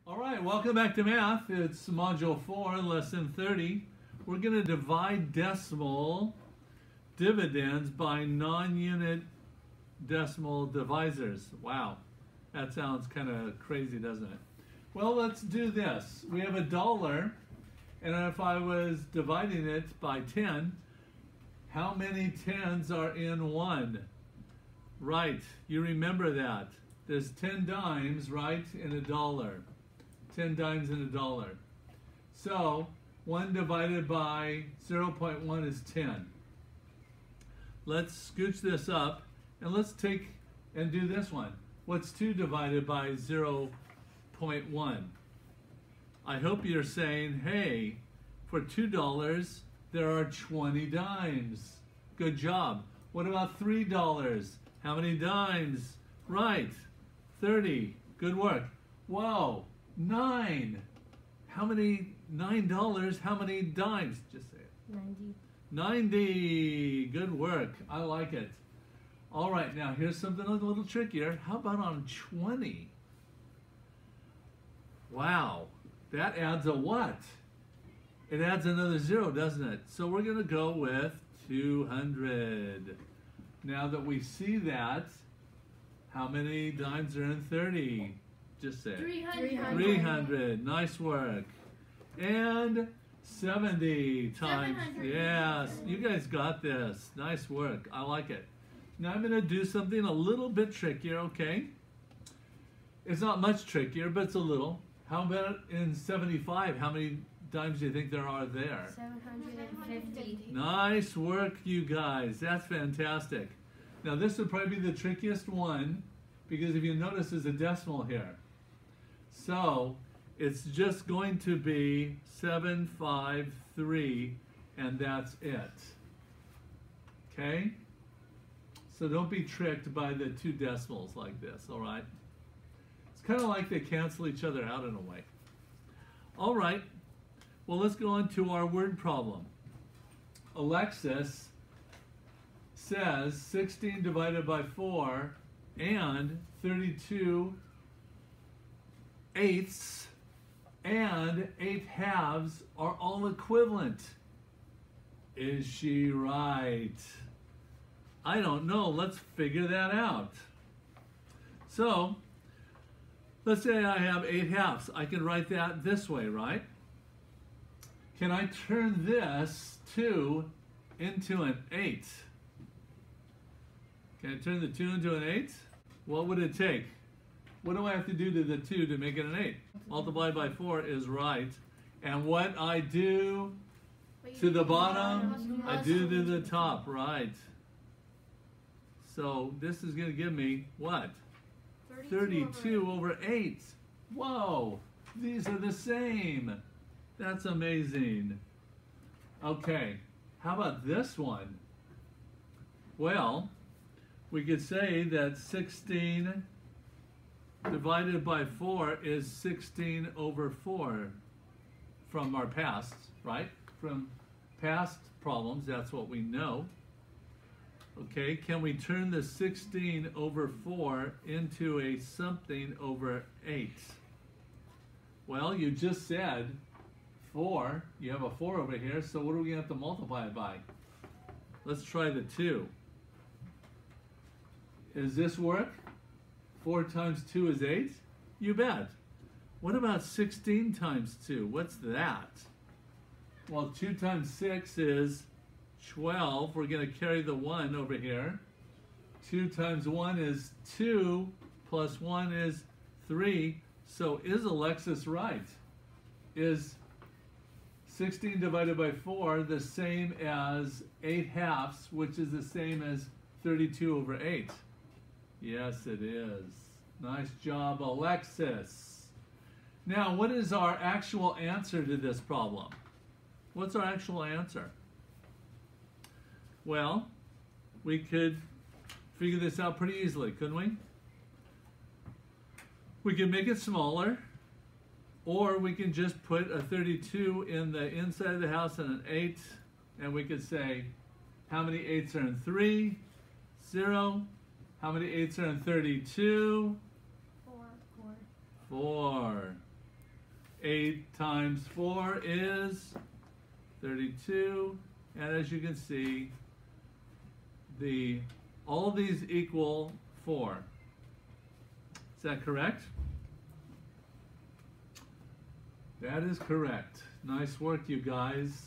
All right, welcome back to math. It's module 4, lesson 30. We're going to divide decimal dividends by non-unit decimal divisors. Wow, that sounds kind of crazy, doesn't it? Well, let's do this. We have $1, and if I was dividing it by 10, how many tens are in 1? Right, you remember that. There's 10 dimes, right, in $1. 10 dimes in $1. So 1 divided by 0.1 is 10. Let's scooch this up and let's take and do this one. What's 2 divided by 0.1? I hope you're saying, hey, for $2 there are 20 dimes. Good job. What about $3? How many dimes? Right, 30. Good work. Whoa. 9. How many $9? How many dimes? Just say it. 90. 90. Good work. I like it. All right, now here's something a little trickier. How about on 20? Wow, that adds a what? It adds another 0, doesn't it? So we're going to go with 200. Now that we see that, how many dimes are in 30? Just say it. 300. 300. Nice work. And 70 times. 700. Yes, you guys got this. Nice work. I like it. Now I'm going to do something a little bit trickier, okay? It's not much trickier, but it's a little. How about in 75? How many dimes do you think there are there? 750. Nice work, you guys. That's fantastic. Now this would probably be the trickiest one because if you notice there's a decimal here. So it's just going to be 753 and that's it. Okay? So don't be tricked by the 2 decimals like this, all right? It's kind of like they cancel each other out in a way. All right. Well, let's go on to our word problem. Alexis says 16 divided by 4 and 32 eighths and 8 halves are all equivalent. Is she right? I don't know. Let's figure that out. So, let's say I have 8 halves. I can write that this way, right? Can I turn this 2 into an 8? Can I turn the 2 into an 8? What would it take? What do I have to do to the 2 to make it an 8? Multiply by 4 is right. And what I do to the bottom, I do to the top, right. So this is going to give me what? 32 over 8. Whoa, these are the same. That's amazing. Okay, how about this one? Well, we could say that 16 divided by 4 is 16 over 4 from our past, right? From past problems, that's what we know. Okay, can we turn the 16 over 4 into a something over 8? Well, you just said 4. You have a 4 over here, so what are we going to have to multiply it by? Let's try the 2. Does this work? 4 times 2 is 8? You bet. What about 16 times 2? What's that? Well, 2 times 6 is 12. We're going to carry the 1 over here. 2 times 1 is 2, plus 1 is 3. So is Alexis right? Is 16 divided by 4 the same as 8 halves, which is the same as 32 over 8? Yes, it is. Nice job, Alexis. Now, what is our actual answer to this problem? What's our actual answer? Well, we could figure this out pretty easily, couldn't we? We can make it smaller, or we can just put a 32 in the inside of the house and an 8, and we could say, how many 8s are in 3? 0. How many 8s are in 32? 4. 4. 8 times 4 is 32. And as you can see, all these equal 4. Is that correct? That is correct. Nice work, you guys.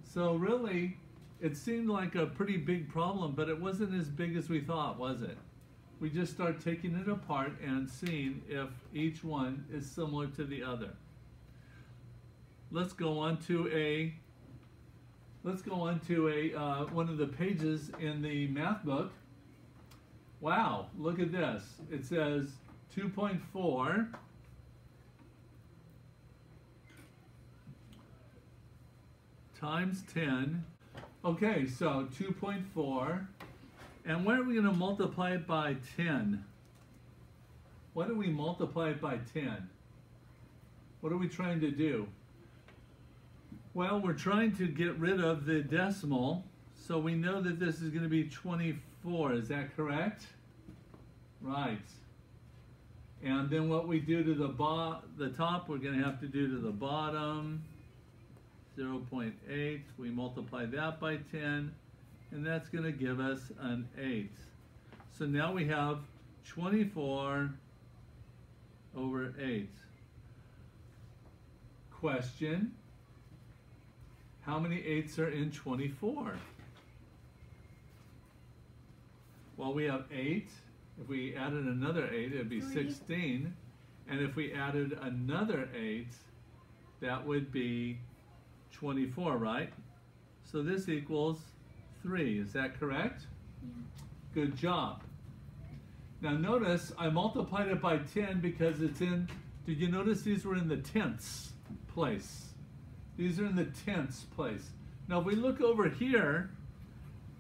So really, it seemed like a pretty big problem, but it wasn't as big as we thought, was it? We just start taking it apart and seeing if each one is similar to the other. Let's go on to one of the pages in the math book. Wow, look at this. It says 2.4 times 10. Okay, so 2.4. And why are we going to multiply it by 10? Why do we multiply it by 10? What are we trying to do? Well, we're trying to get rid of the decimal, so we know that this is going to be 24. Is that correct? Right. And then what we do to the top, we're going to have to do to the bottom. 0.8. We multiply that by 10, and that's going to give us an 8. So now we have 24 over 8. Question: how many 8s are in 24? Well, we have 8. If we added another 8, it would be 16. And if we added another 8, that would be 24, right? So this equals 3. Is that correct? Yeah. Good job. Now notice I multiplied it by 10 because it's in, did you notice these were in the tenths place? These are in the tenths place. Now if we look over here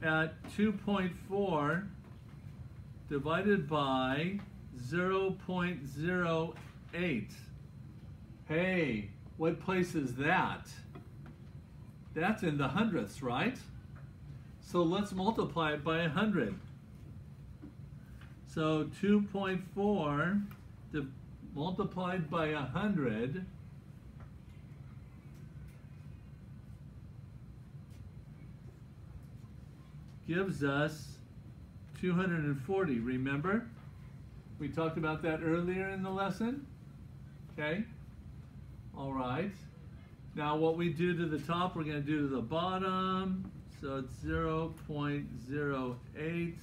at 2.4 divided by 0.08. Hey, what place is that? That's in the hundredths, right? So let's multiply it by 100. So 2.4 multiplied by 100 gives us 240. Remember? We talked about that earlier in the lesson. Okay? All right. Now what we do to the top, we're going to do to the bottom. So it's 0.08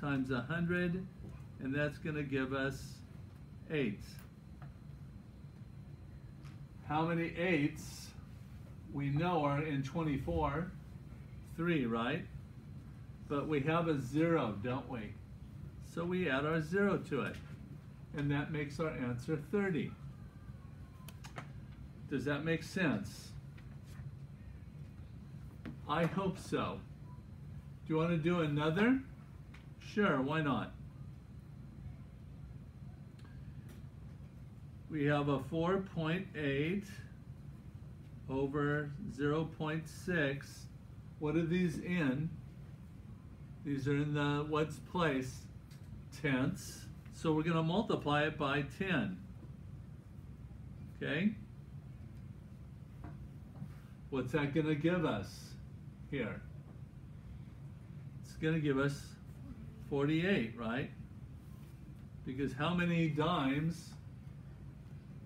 times 100, and that's going to give us 8. How many 8s we know are in 24? 3, right? But we have a 0, don't we? So we add our 0 to it, and that makes our answer 30. Does that make sense? I hope so. Do you want to do another? Sure, why not? We have a 4.8 over 0.6. What are these in? These are in the what's place? Tenths. So we're going to multiply it by 10. Okay? What's that going to give us here? It's going to give us 48, right? Because how many dimes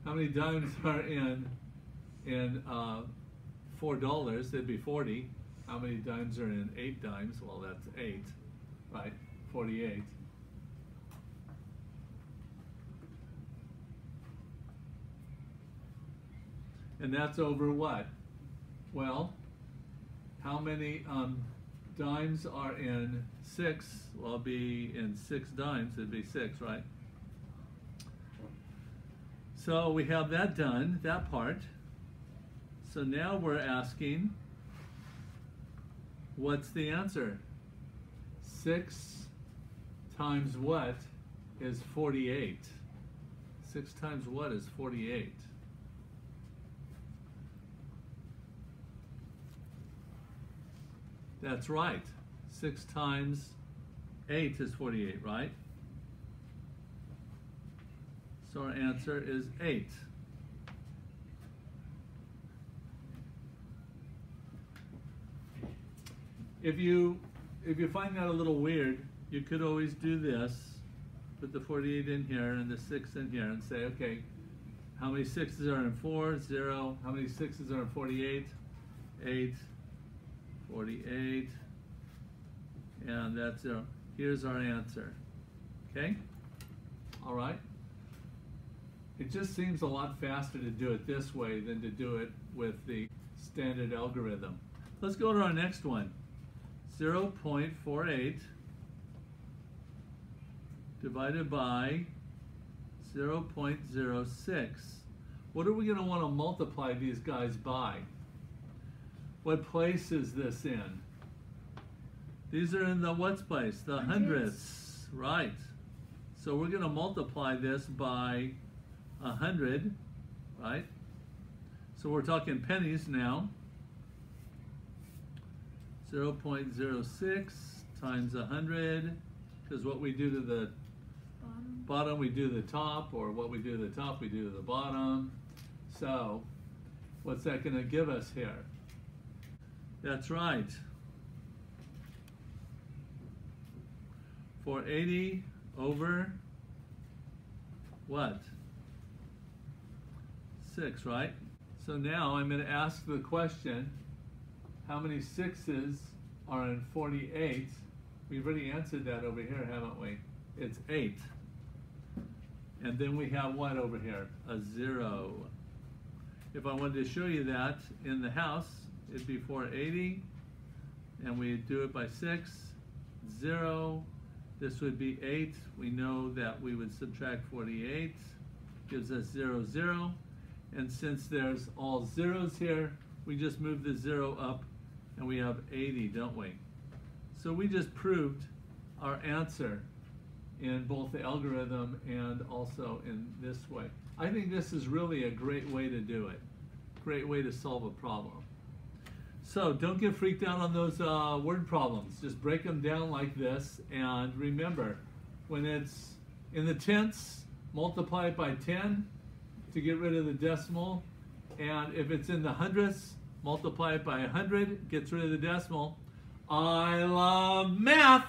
are in $4? That'd be 40. How many dimes are in 8 dimes? Well, that's 8, right? 48. And that's over what? Well, how many dimes are in 6? Well, it'll be in 6 dimes, it'd be 6, right? So we have that done, that part. So now we're asking, what's the answer? 6 times what is 48? 6 times what is 48? That's right. 6 times 8 is 48, right? So our answer is 8. If you find that a little weird, you could always do this. Put the 48 in here and the 6 in here and say, okay, how many 6s are in 4? 0. How many 6s are in 48? 8. 48. And that's 0. Here's our answer. Okay? All right? It just seems a lot faster to do it this way than to do it with the standard algorithm. Let's go to our next one. 0.48 divided by 0.06. What are we going to want to multiply these guys by? What place is this in? These are in the what's place? The hundredths. Right. So we're going to multiply this by 100, right? So we're talking pennies now. 0.06 times 100, because what we do to the bottom, we do the top, or what we do to the top, we do to the bottom. So what's that going to give us here? That's right. 480 over what? 6, right? So now I'm going to ask the question, how many 6s are in 48? We've already answered that over here, haven't we? It's 8. And then we have what over here? A 0. If I wanted to show you that in the house, it'd be 480, and we do it by 6, 0. This would be 8. We know that we would subtract 48, gives us 0, 0. And since there's all zeros here, we just move the 0 up, and we have 80, don't we? So we just proved our answer in both the algorithm and also in this way. I think this is really a great way to do it. Great way to solve a problem. So don't get freaked out on those word problems. Just break them down like this, and remember, when it's in the tenths, multiply it by 10 to get rid of the decimal, and if it's in the hundredths, multiply it by 100, gets rid of the decimal. I love math!